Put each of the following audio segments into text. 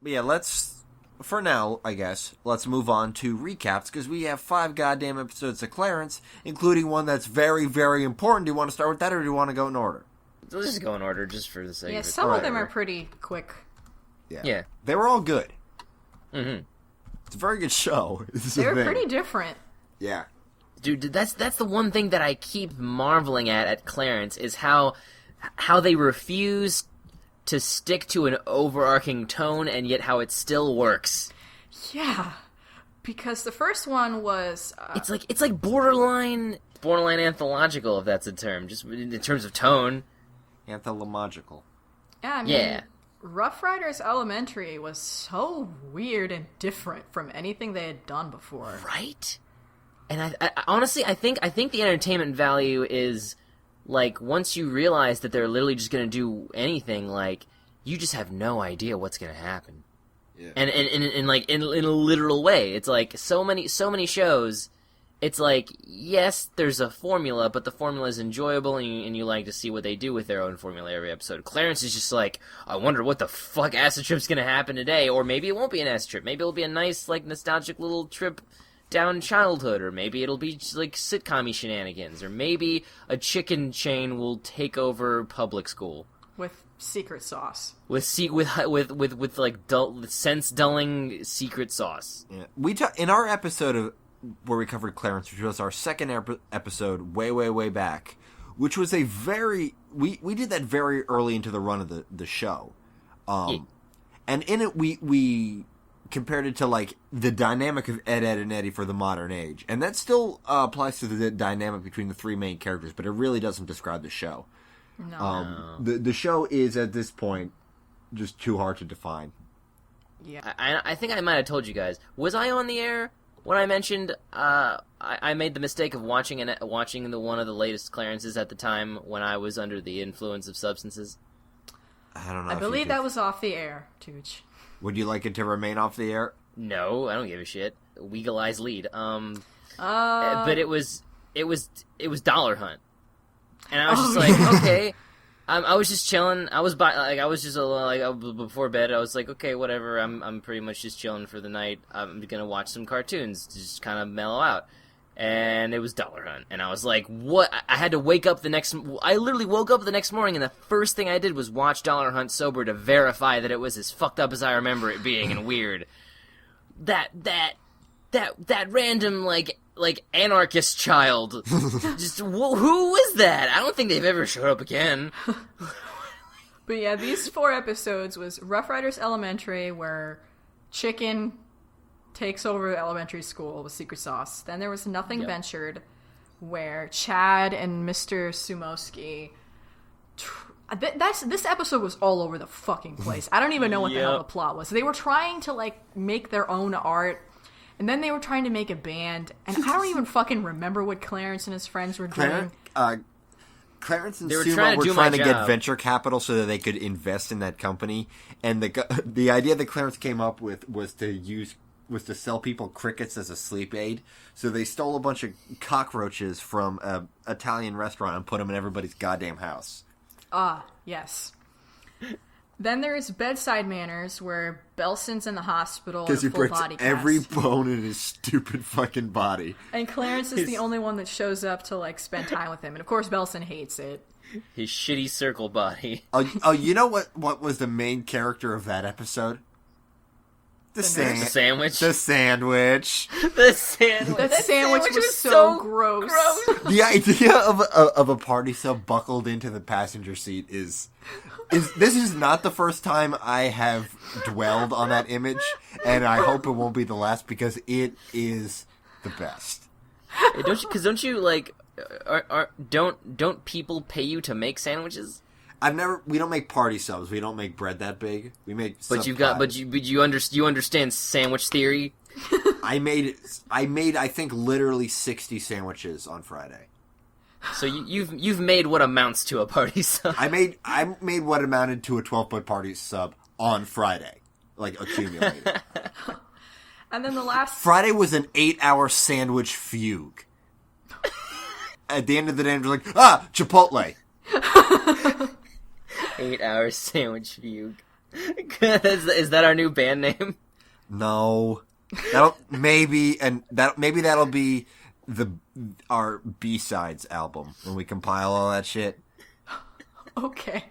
But yeah, for now, I guess, let's move on to recaps, because we have 5 goddamn episodes of Clarence, including one that's very, very important. Do you want to start with that, or do you want to go in order? Let's just go in order, just for the sake of it. Yeah, some of them are pretty quick. Yeah. They were all good. Mm-hmm. It's a very good show. They were pretty different. Yeah. Dude, that's the one thing that I keep marveling at Clarence, is how they refuse to stick to an overarching tone, and yet how it still works. Yeah, because the first one was it's like borderline anthological, if that's a term, just in terms of tone. Anthological. Yeah, I mean, Rough Riders Elementary was so weird and different from anything they had done before. Right? And I honestly, I think the entertainment value is, like, once you realize that they're literally just going to do anything, like, you just have no idea what's going to happen. Yeah. And in a literal way. It's like, so many shows, it's like, yes, there's a formula, but the formula is enjoyable, and you like to see what they do with their own formula every episode. Clarence is just like, I wonder what the fuck acid trip's going to happen today, or maybe it won't be an acid trip. Maybe it'll be a nice, like, nostalgic little trip down childhood, or maybe it'll be just like sitcom-y shenanigans, or maybe a chicken chain will take over public school with secret sauce. With like sense dulling secret sauce. Yeah. In our episode where we covered Clarence, which was our second episode way back, which was a very we did that very early into the run of the show, and in it we compared it to, like, the dynamic of Ed, and Eddie for the modern age. And that still applies to the dynamic between the 3 main characters, but it really doesn't describe the show. No. The show is, at this point, just too hard to define. Yeah. I think I might have told you guys. Was I on the air when I mentioned I made the mistake of watching one of the latest Clarences at the time when I was under the influence of substances? I don't know. I believe that was off the air, Tooch. Would you like it to remain off the air? No, I don't give a shit. Weagle Eyes lead. But it was Dollar Hunt, and I was just like, okay. I was just chilling. I was before bed. I was like, okay, whatever. I'm pretty much just chilling for the night. I'm gonna watch some cartoons to just kind of mellow out. And it was Dollar Hunt, and I was like, what? I had to wake up I literally woke up the next morning, and the first thing I did was watch Dollar Hunt sober to verify that it was as fucked up as I remember it being, and weird. That random, like anarchist child, just, who is that? I don't think they've ever showed up again. But yeah, these 4 episodes was Rough Riders Elementary, where Chicken takes over elementary school with secret sauce. Then there was Nothing Ventured, where Chad and Mr. Sumoski... This episode was all over the fucking place. I don't even know what the hell the plot was. They were trying to, like, make their own art, and then they were trying to make a band, and I don't even fucking remember what Clarence and his friends were doing. Clarence and Sumo were trying to get venture capital so that they could invest in that company, and the idea that Clarence came up with was to sell people crickets as a sleep aid. So they stole a bunch of cockroaches from an Italian restaurant and put them in everybody's goddamn house. Yes. Then there's Bedside Manners, where Belson's in the hospital in because he full breaks body cast. every bone in his stupid fucking body. And Clarence is the only one that shows up to, like, spend time with him. And of course Belson hates it. His shitty circle body. You know what was the main character of that episode? The sandwich. The sandwich. The sandwich was so gross. The idea of a party sub buckled into the passenger seat is this is not the first time I have dwelled on that image, and I hope it won't be the last, because it is the best. Don't you like? Don't people pay you to make sandwiches? We don't make party subs. We don't make bread that big. We make. But you understand sandwich theory. I made I think literally 60 sandwiches on Friday. So you've made what amounts to a party sub. I made what amounted to a 12-point party sub on Friday, like accumulated. And then the last Friday was an 8-hour sandwich fugue. At the end of the day, I'm just like, Chipotle. 8-hour sandwich fugue. Is that our new band name? No. Maybe that'll be our B-sides album when we compile all that shit. Okay.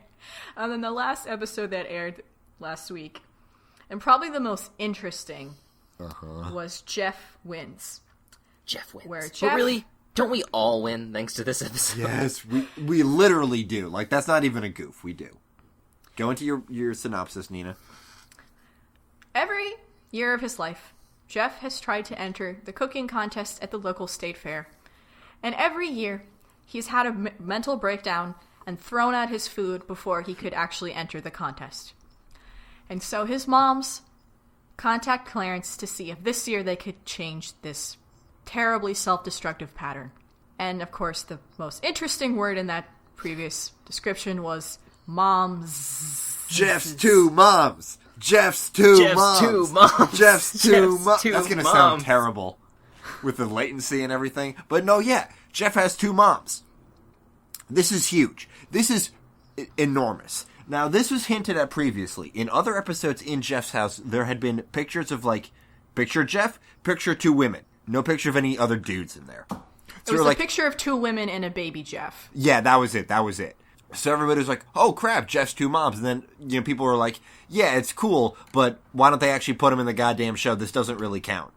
And then the last episode that aired last week, and probably the most interesting, was Jeff Wins. Jeff wins. Where But really, don't we all win thanks to this episode? Yes, we literally do. Like, that's not even a goof. We do. Go into your synopsis, Nina. Every year of his life, Jeff has tried to enter the cooking contest at the local state fair. And every year, he's had a mental breakdown and thrown out his food before he could actually enter the contest. And so his moms contact Clarence to see if this year they could change this terribly self-destructive pattern. And of course, the most interesting word in that previous description was moms. Jeff's two moms. Jeff's two moms. Jeff's two moms. That's going to sound terrible with the latency and everything. But no, yeah. Jeff has two moms. This is huge. This is enormous. Now, this was hinted at previously. In other episodes in Jeff's house, there had been pictures of, like, picture Jeff, picture two women. No picture of any other dudes in there. So it was a picture of two women and a baby Jeff. Yeah, that was it. So everybody was like, oh crap, Jeff's two moms. And then, people were like, yeah, it's cool, but why don't they actually put him in the goddamn show? This doesn't really count.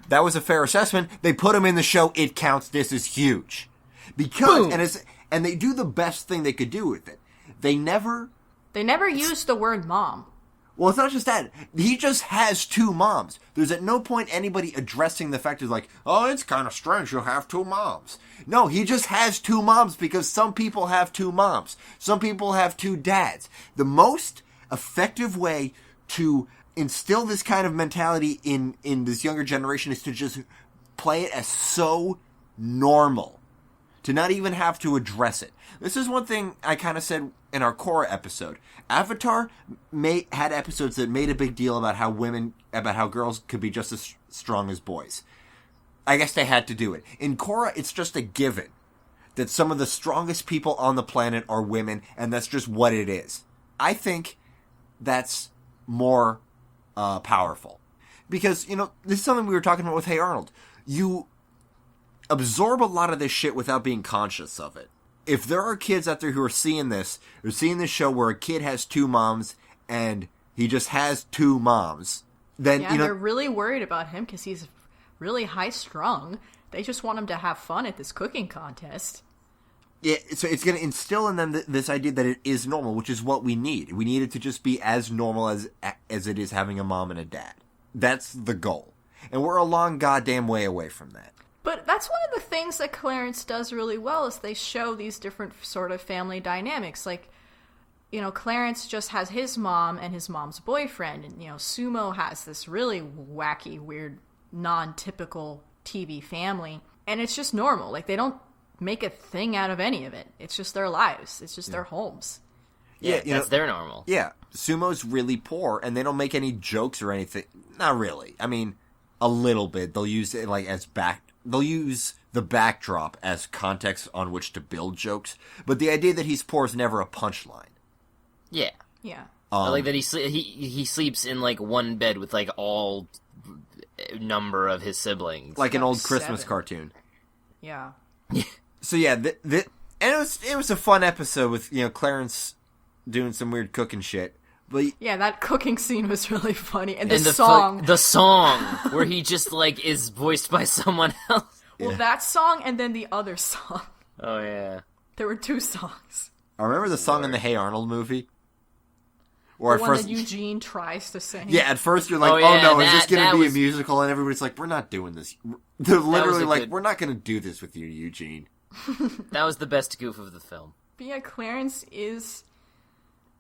That was a fair assessment. They put him in the show. It counts. This is huge. Because, and they do the best thing they could do with it. They never used the word mom. Well, it's not just that. He just has two moms. There's at no point anybody addressing the fact of like, oh, it's kind of strange you'll have two moms. No, he just has two moms because some people have two moms. Some people have two dads. The most effective way to instill this kind of mentality in this younger generation is to just play it as so normal. To not even have to address it. This is one thing I kind of said in our Korra episode. Avatar had episodes that made a big deal about how girls could be just as strong as boys. I guess they had to do it. In Korra, it's just a given that some of the strongest people on the planet are women, and that's just what it is. I think that's more powerful. Because, this is something we were talking about with Hey Arnold. You absorb a lot of this shit without being conscious of it. If there are kids out there who are seeing this show where a kid has two moms and he just has two moms, then, they're really worried about him because he's really high-strung. They just want him to have fun at this cooking contest. Yeah, so it's going to instill in them this idea that it is normal, which is what we need. We need it to just be as normal as it is having a mom and a dad. That's the goal. And we're a long goddamn way away from that. But that's one of the things that Clarence does really well is they show these different sort of family dynamics. Like, Clarence just has his mom and his mom's boyfriend. And, Sumo has this really wacky, weird, non-typical TV family. And it's just normal. Like, they don't make a thing out of any of it. It's just their lives. It's just their homes. Yeah, that's their normal. Yeah. Sumo's really poor, and they don't make any jokes or anything. Not really. I mean, a little bit. They'll use it, like, They'll use the backdrop as context on which to build jokes, but the idea that he's poor is never a punchline. Yeah. Yeah. I like that he sleeps in, like, one bed with, like, all number of his siblings. Like an old Christmas cartoon. Yeah. So, yeah, and it was a fun episode with, Clarence doing some weird cooking shit. But yeah, that cooking scene was really funny. And the song. The song, where he just, like, is voiced by someone else. Well, that song and then the other song. Oh, yeah. There were two songs. I remember the song in the Hey Arnold movie. Or the one that Eugene tries to sing. Yeah, at first you're like, is this going to be a musical? And everybody's like, we're not doing this. They're literally like, we're not going to do this with you, Eugene. That was the best goof of the film. But yeah, Clarence is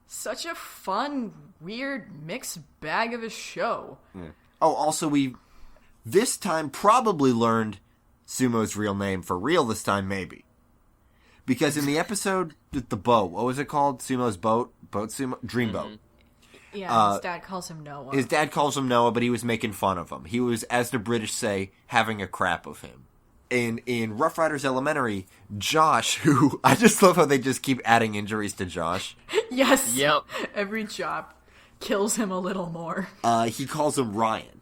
such a fun, weird, mixed bag of a show. Yeah. Oh, also we, this time, probably learned Sumo's real name for real this time, maybe. Because in the episode with the boat, what was it called? Sumo's boat? Boat Sumo? Dreamboat. Mm-hmm. Yeah, his dad calls him Noah. His dad calls him Noah, but he was making fun of him. He was, as the British say, having a crap of him. In Rough Riders Elementary, Josh, who, I just love how they just keep adding injuries to Josh. Yes. Yep. Every job. kills him a little more. He calls him Ryan.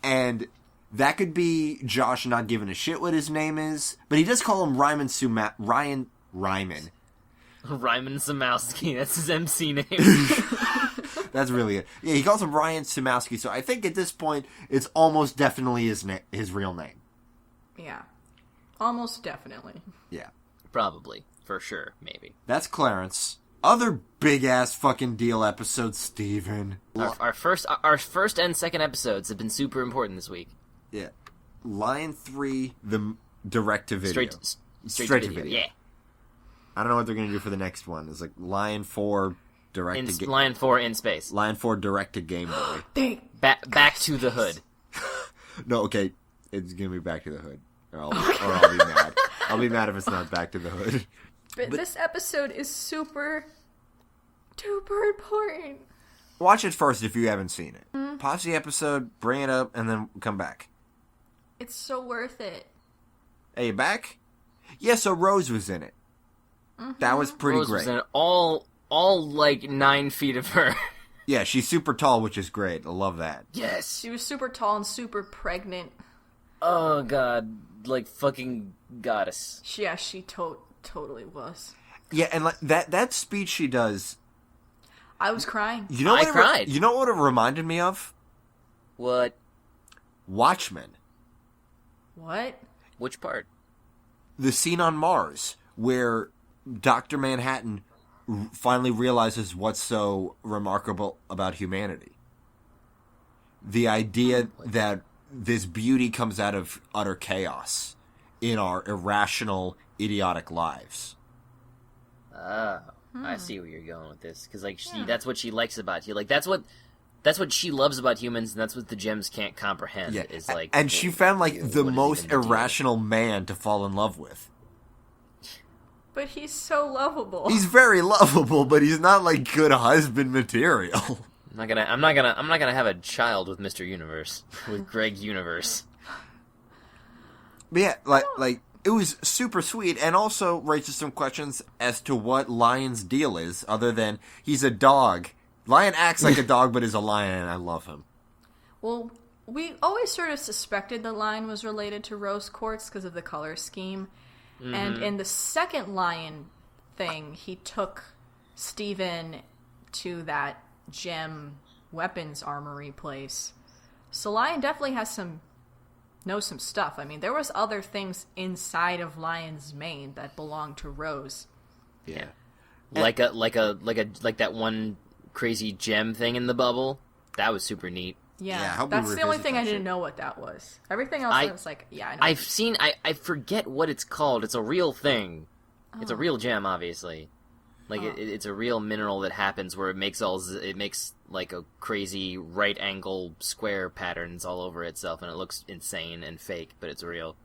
And that could be Josh not giving a shit what his name is, but he does call him Ryman. Ryman Samowski, that's his MC name. That's really it. Yeah, he calls him Ryan Samowski, so I think at this point, it's almost definitely his real name. Yeah. Almost definitely. Yeah. Probably. For sure. Maybe. That's Clarence. Other big-ass fucking deal episodes, Steven. Our first and second episodes have been super important this week. Yeah. Lion 3, the direct-to-video. Straight to video. Yeah. I don't know what they're going to do for the next one. It's like Lion 4 direct-to-game. Lion 4 in space. Lion 4 direct-to-Game Boy. Back to the hood. No, okay. It's going to be Back to the Hood. Or I'll be mad. I'll be mad if it's not Back to the Hood. But this episode is super duper important. Watch it first if you haven't seen it. Pause the episode, bring it up, and then come back. It's so worth it. Hey, you back? Yeah, so Rose was in it. That was pretty Rose great. was in all like 9 feet of her. Yeah, she's super tall, which is great. I love that. Yes. She was super tall and super pregnant. Oh god, like fucking goddess. Yeah, she totally was. Yeah, and like that speech she does. I was crying. You know I what cried. You know what it reminded me of? What? Watchmen. What? Which part? The scene on Mars where Dr. Manhattan finally realizes what's so remarkable about humanity. The idea that this beauty comes out of utter chaos in our irrational, idiotic lives. Oh, I see where you're going with this. Because, like, that's what she likes about you. Like, that's what she loves about humans, and that's what the gems can't comprehend. Yeah, Is like, and she found, like, the what is most even the deal? irrational man to fall in love with. But he's so lovable. He's very lovable, but he's not, like, good husband material. I'm not gonna have a child with Mr. Universe, with Greg Universe. But yeah, like it was super sweet, and also raises some questions as to what Lion's deal is, other than he's a dog. Lion acts like a dog, but is a lion, and I love him. Well, we always sort of suspected the lion was related to rose quartz because of the color scheme. Mm-hmm. And in the second lion thing, he took Steven to that gem weapons armory place. So Lion definitely knows some stuff. I mean, there was other things inside of Lion's mane that belonged to Rose. Yeah. Like that one crazy gem thing in the bubble. That was super neat. Yeah, that's the only thing I didn't know what that was. Everything else I was like, yeah, I know. I forget what it's called. It's a real thing. Oh. It's a real gem, obviously. Like, it's a real mineral that happens where it makes like a crazy right angle square patterns all over itself, and it looks insane and fake, but it's real.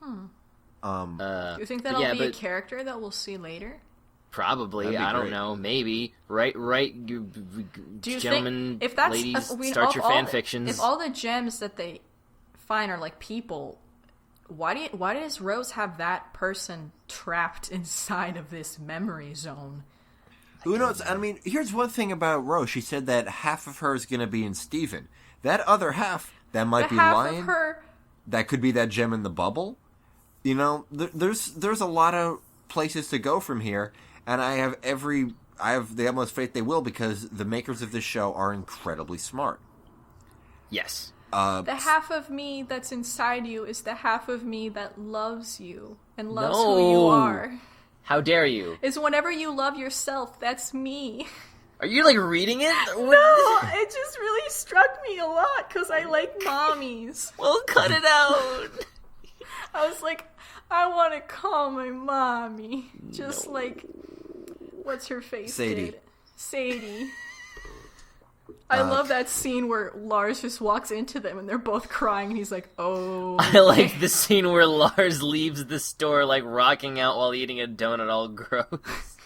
Do you think that'll be a character that we'll see later? Probably. I don't know. Maybe. Right. Do you gentlemen, think if that's ladies, start your fan fictions. If all the gems that they find are like people, why does Rose have that person trapped inside of this memory zone? Who knows? I mean, here's one thing about Rose. She said that half of her is going to be in Steven. That other half, that might be Lion. That could be that gem in the bubble. You know, there's a lot of places to go from here, and I have the utmost faith they will, because the makers of this show are incredibly smart. Yes. The half of me that's inside you is the half of me that loves you and loves who you are. How dare you? Is whenever you love yourself, that's me. Are you, like, reading it? No, it just really struck me a lot, because I like mommies. Well, cut it out. I was like, I want to call my mommy. Just like, what's her face Sadie. did. Sadie. I love that scene where Lars just walks into them and they're both crying and he's like, oh. I like the scene where Lars leaves the store, like, rocking out while eating a donut all gross.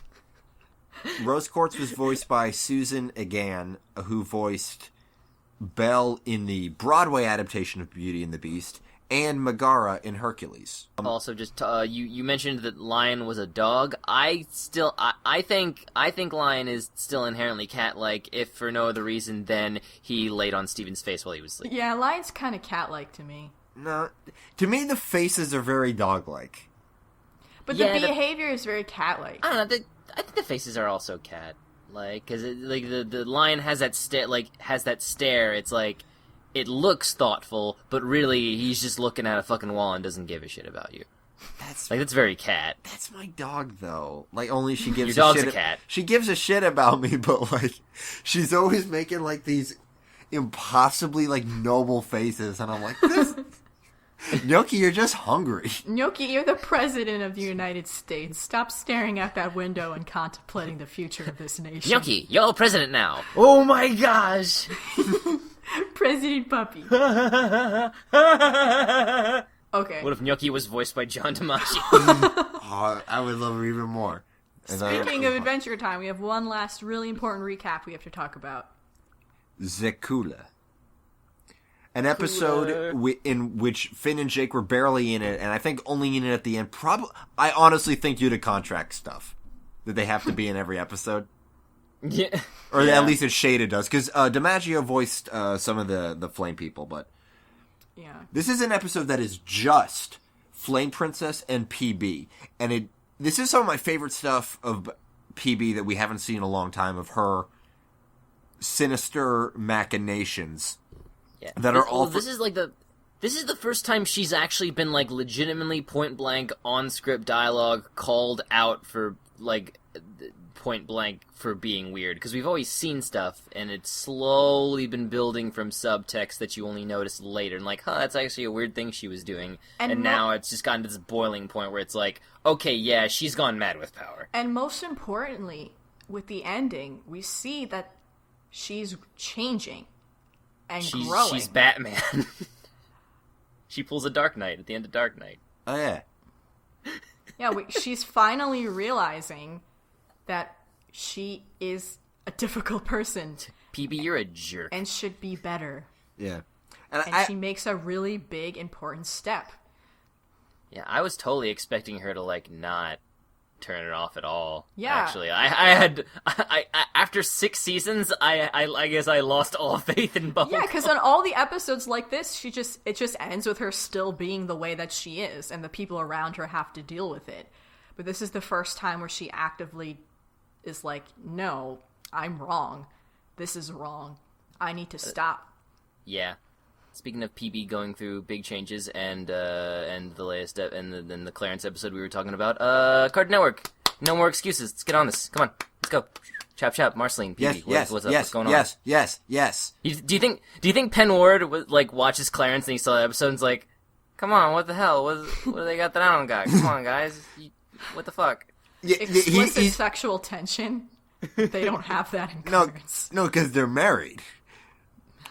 Rose Quartz was voiced by Susan Egan, who voiced Belle in the Broadway adaptation of Beauty and the Beast, and Megara in Hercules. Also, just you mentioned that Lion was a dog. I think Lion is still inherently cat-like, if for no other reason than he laid on Steven's face while he was sleeping. Yeah, Lion's kind of cat-like to me. No, to me the faces are very dog-like. But the behavior is very cat-like. I don't know. I think the faces are also cat, like, because the lion has that stare. It's like it looks thoughtful, but really he's just looking at a fucking wall and doesn't give a shit about you. That's very cat. That's my dog, though. Like, only she gives Your a dog's shit. a cat. She gives a shit about me, but like, she's always making like these impossibly like noble faces, and I'm like, this. Gnocchi, you're just hungry. Gnocchi, you're the president of the United States. Stop staring out that window and contemplating the future of this nation. Gnocchi, you're president now. Oh my gosh. President Puppy. Okay. What if Gnocchi was voiced by John DiMaggio? Oh, I would love her even more. Speaking of Adventure Time, we have one last really important recap we have to talk about. Zekula. An episode in which Finn and Jake were barely in it, and I think only in it at the end. I honestly think due to contract stuff that they have to be in every episode. Yeah, or at least Shada does, because DiMaggio voiced some of the Flame people. But this is an episode that is just Flame Princess and PB, and this is some of my favorite stuff of PB that we haven't seen in a long time, of her sinister machinations. Yeah. That are all. This is the first time she's actually been like legitimately point blank on script dialogue called out for like point blank for being weird, because we've always seen stuff and it's slowly been building from subtext that you only notice later and like, that's actually a weird thing she was doing, and now it's just gotten to this boiling point where it's like, okay, yeah, she's gone mad with power. And most importantly, with the ending, we see that she's changing. And growing. She's Batman. She pulls a Dark Knight at the end of Dark Knight. Oh, yeah. Yeah, she's finally realizing that she is a difficult person. PB, you're a jerk. And should be better. Yeah. And she makes a really big, important step. Yeah, I was totally expecting her to, like, not turn it off at all. Yeah. Actually, I after 6 seasons, I guess I lost all faith in Bubblegum. Yeah, because on all the episodes like this, it just ends with her still being the way that she is, and the people around her have to deal with it. But this is the first time where she actively is like, no, I'm wrong. This is wrong. I need to stop. Yeah. Speaking of PB going through big changes and the latest and the Clarence episode we were talking about, Cartoon Network, no more excuses. Let's get on this. Come on, let's go. Chap, Marceline, PB, what's up? What's going on? Yes. Do you think Penn Ward like watches Clarence and he saw the episode and is like, come on, what the hell? What do they got that I don't got? Come on, guys, what the fuck? Explicit sexual tension. They don't have that in Clarence. No, because they're married.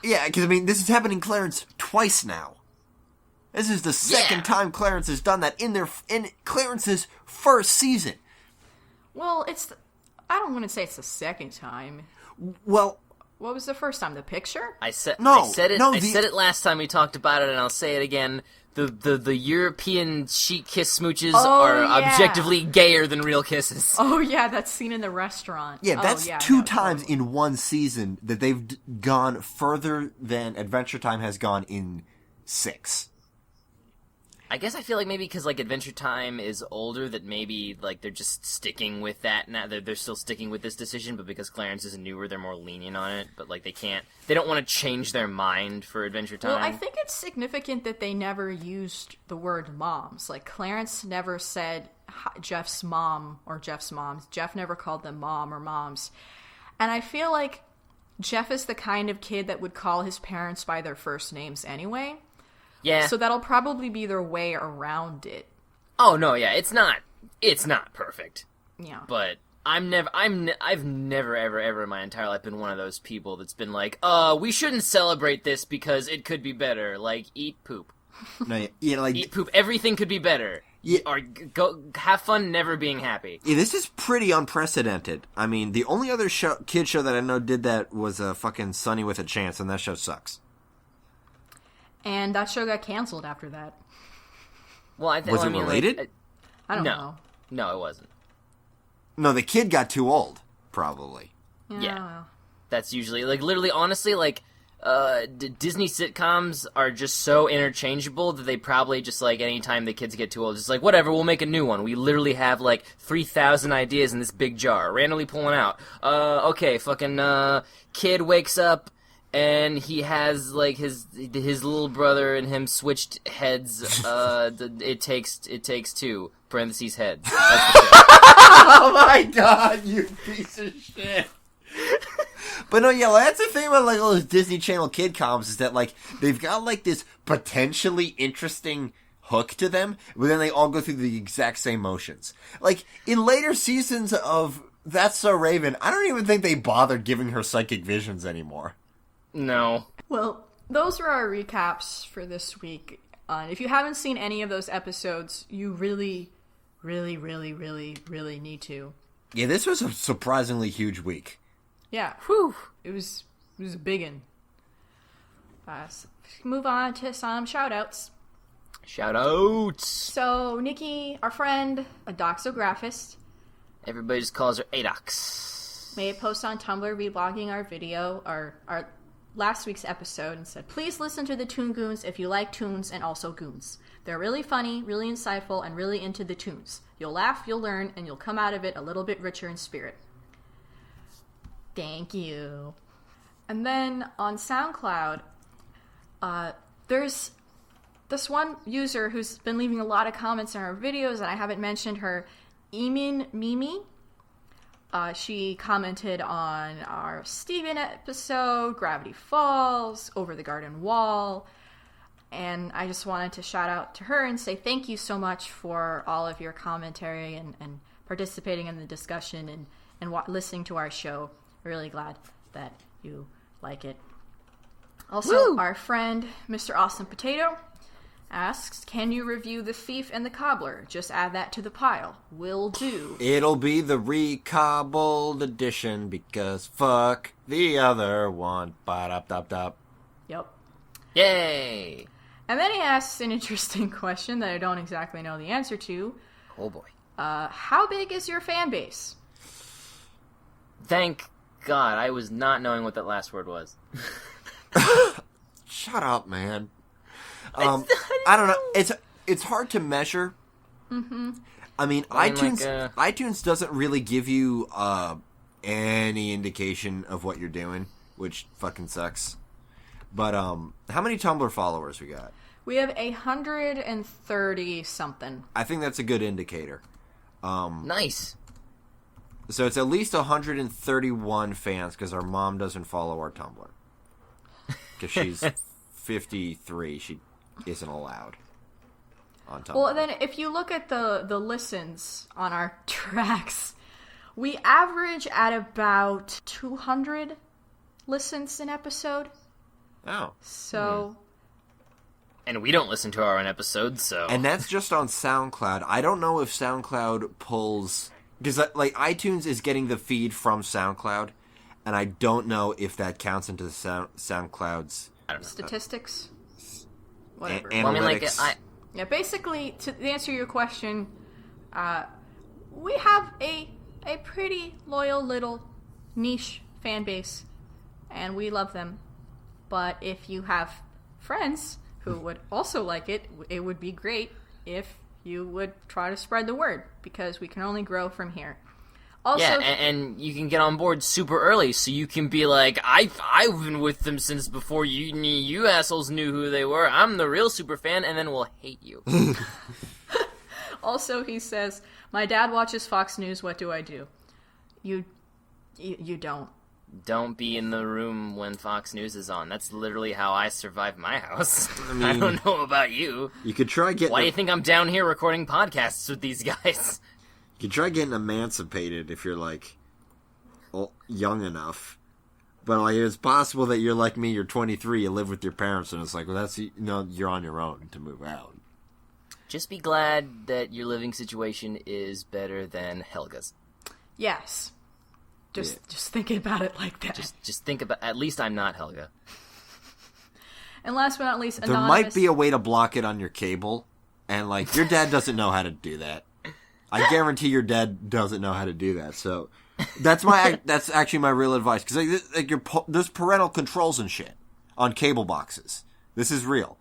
Yeah, because, I mean, this is happening Clarence twice now. This is the second time Clarence has done that in Clarence's first season. Well, I don't want to say it's the second time. Well, what was the first time? The picture? I said it last time we talked about it, and I'll say it again. The European chic kiss smooches are objectively gayer than real kisses. Oh, yeah, that scene in the restaurant. Yeah, that's two times in one season that they've gone further than Adventure Time has gone in 6. I guess I feel like maybe because like Adventure Time is older, that maybe like they're just sticking with that now. They're still sticking with this decision, but because Clarence is newer, they're more lenient on it. But like they don't want to change their mind for Adventure Time. Well, I think it's significant that they never used the word moms. Like Clarence never said Jeff's mom or Jeff's moms. Jeff never called them mom or moms. And I feel like Jeff is the kind of kid that would call his parents by their first names anyway. Yeah. So that'll probably be their way around it. Oh no, yeah, it's not perfect. Yeah. But I've never ever in my entire life been one of those people that's been like, we shouldn't celebrate this because it could be better. Like, eat poop. No, yeah, like eat poop. Everything could be better. Yeah. Or go have fun never being happy. Yeah, this is pretty unprecedented. I mean, the only other kid show that I know did that was fucking Sunny with a Chance, and that show sucks. And that show got canceled after that. Well, Was it related? I don't know. No, it wasn't. No, the kid got too old, probably. Yeah. Well. That's usually, like, literally, honestly, like, Disney sitcoms are just so interchangeable that they probably just, like, anytime the kids get too old, just like, whatever, we'll make a new one. We literally have, like, 3,000 ideas in this big jar, randomly pulling out. Okay, fucking, kid wakes up, and he has, like, his little brother and him switched heads. It takes two, parentheses, heads. That's the show. Oh my god, you piece of shit. But no, yeah, well, that's the thing about, like, all those Disney Channel kid comps is that, like, they've got, like, this potentially interesting hook to them, but then they all go through the exact same motions. Like, in later seasons of That's So Raven, I don't even think they bothered giving her psychic visions anymore. No. Well, those are our recaps for this week. If you haven't seen any of those episodes, you really, really, really, really, really need to. Yeah, this was a surprisingly huge week. Yeah. Whew. It was a big one. So move on to some shout-outs. Shout-outs! So, Nikki, our friend, a doxographist, Everybody just calls her Adox. made a post on Tumblr reblogging our video, our last week's episode, and said, please listen to the Toon Goons if you like tunes and also goons. They're really funny, really insightful, and really into the tunes. You'll laugh, you'll learn, and you'll come out of it a little bit richer in spirit. Thank you. And then on SoundCloud, there's this one user who's been leaving a lot of comments on our videos, and I haven't mentioned her, Emin Mimi. She commented on our Steven episode, Gravity Falls, Over the Garden Wall, and I just wanted to shout out to her and say thank you so much for all of your commentary and participating in the discussion and listening to our show. Really glad that you like it. Also, Our friend, Mr. Awesome Potato, asks, can you review The Thief and the Cobbler? Just add that to the pile. Will do. It'll be the recobbled edition because fuck the other one. Ba-da-da-da. Yep. Yay! And then he asks an interesting question that I don't exactly know the answer to. Oh boy. How big is your fan base? Thank God, I was not knowing what that last word was. Shut up, man. I don't know. It's hard to measure. Mm-hmm. I mean, iTunes doesn't really give you any indication of what you're doing, which fucking sucks. But how many Tumblr followers we got? We have 130 something. I think that's a good indicator. Nice. So it's at least 131 fans because our mom doesn't follow our Tumblr. Because she's 53, she isn't allowed on Tumblr. Well, then if you look at the listens on our tracks, we average at about 200 listens an episode. Oh. So... And we don't listen to our own episodes, so... And that's just on SoundCloud. I don't know if SoundCloud pulls... Because, like, iTunes is getting the feed from SoundCloud, and I don't know if that counts into the SoundCloud's... I don't know. Statistics? Whatever. Analytics. Well, I mean, Yeah, basically, to answer your question, we have a pretty loyal little niche fan base, and we love them. But if you have friends who would also like it, it would be great if you would try to spread the word, because we can only grow from here. Also, yeah, and you can get on board super early, so you can be like, I've been with them since before you assholes knew who they were. I'm the real super fan, and then we'll hate you. Also, he says, my dad watches Fox News, what do I do? You don't. Don't be in the room when Fox News is on. That's literally how I survive my house. I mean, I don't know about you. You could try getting... Why do you think I'm down here recording podcasts with these guys? You could try getting emancipated if you're, like, young enough. But, like, it's possible that you're like me, you're 23, you live with your parents, and it's like, well, that's... you're on your own to move out. Just be glad that your living situation is better than Helga's. Yes. Just thinking about it like that. Just think about... At least I'm not Helga. And last but not least, There might be a way to block it on your cable, and like your dad doesn't know how to do that. I guarantee your dad doesn't know how to do that. So that's actually my real advice, because there's parental controls and shit on cable boxes. This is real.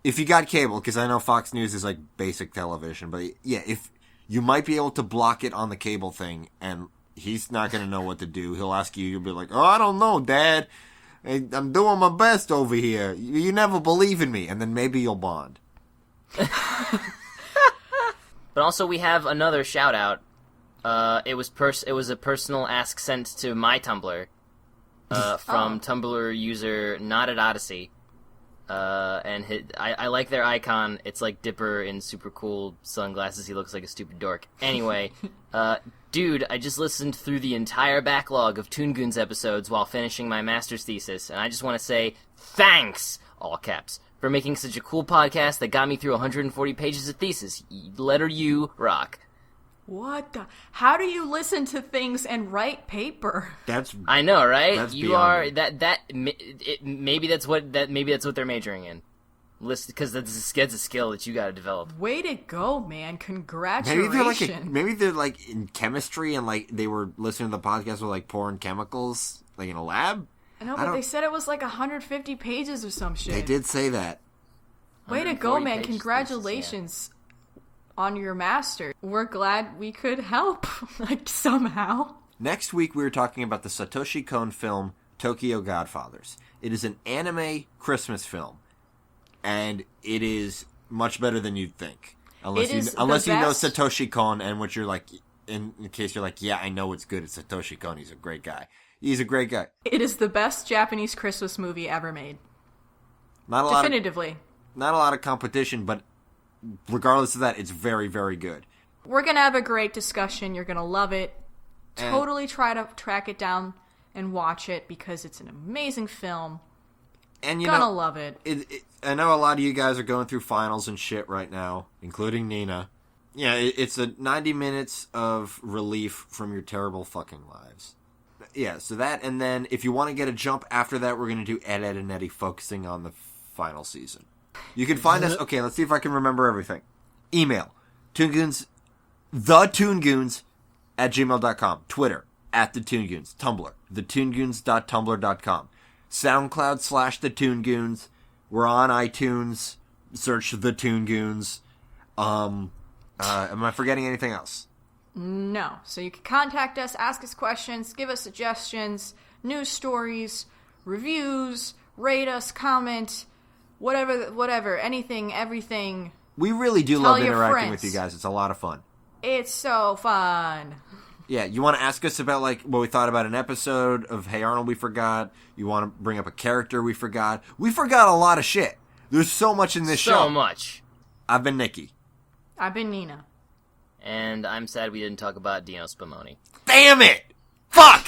If you got cable, because I know Fox News is like basic television, but yeah, if you might be able to block it on the cable thing, and he's not going to know what to do. He'll ask you, you'll be like, oh, I don't know, Dad. I'm doing my best over here. You never believe in me. And then maybe you'll bond. But also we have another shout out. It was a personal ask sent to my Tumblr from Tumblr user Not at Odyssey. And I like their icon. It's like Dipper in super cool sunglasses. He looks like a stupid dork. Anyway, dude, I just listened through the entire backlog of Toon Goons episodes while finishing my master's thesis, and I just want to say thanks, all caps, for making such a cool podcast that got me through 140 pages of thesis. Letter U, rock. What the? How do you listen to things and write paper? I know, right? That's you beyond are maybe that's what they're majoring in. List, because that's a skill that you got to develop. Way to go, man! Congratulations. Maybe they're like in chemistry, and like they were listening to the podcast with like pouring chemicals like in a lab. I know, but they said it was like 150 pages or some shit. They did say that. Way to go, man! pages, Congratulations on your master. We're glad we could help, like, somehow. Next week, we were talking about the Satoshi Kon film, Tokyo Godfathers. It is an anime Christmas film, and it is much better than you'd think. Unless you know Satoshi Kon, and what you're like, in case you're like, yeah, I know it's good, it's Satoshi Kon, he's a great guy. He's a great guy. It is the best Japanese Christmas movie ever made. Definitively. Not a lot of competition, but regardless of that, it's very, very good. We're going to have a great discussion. You're going to love it. Totally try to track it down and watch it, because it's an amazing film. And you're going to love it. I know a lot of you guys are going through finals and shit right now, including Nina. Yeah, it's a 90 minutes of relief from your terrible fucking lives. Yeah, so that, and then if you want to get a jump after that, we're going to do Ed, Ed, and Eddie focusing on the final season. You can find us... Okay, let's see if I can remember everything. Email, ToonGoons, thetoongoons@gmail.com. Twitter, @thetoongoons. Tumblr, thetoongoons.tumblr.com. SoundCloud /thetoongoons. We're on iTunes. Search The Toon Goons. Am I forgetting anything else? No. So you can contact us, ask us questions, give us suggestions, news stories, reviews, rate us, comment... Whatever, anything, everything. We really do love interacting with you guys. It's a lot of fun. It's so fun. Yeah, you want to ask us about like what we thought about an episode of Hey Arnold we forgot. You want to bring up a character we forgot. We forgot a lot of shit. There's so much in this show. So much. I've been Nikki. I've been Nina. And I'm sad we didn't talk about Dino Spumoni. Damn it! Fuck!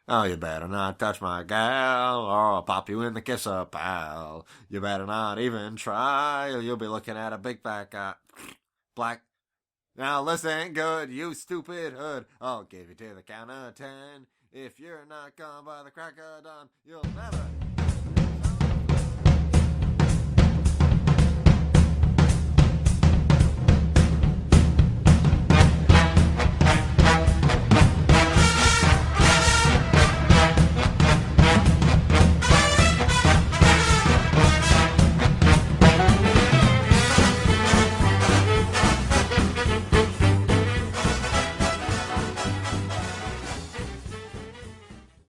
Oh, you better not touch my gal, or I'll pop you in the kisser, pal. You better not even try, or you'll be looking at a big fat guy. Black. Now listen good, you stupid hood. I'll give you to the count of 10. If you're not gone by the crack of dawn, you'll never...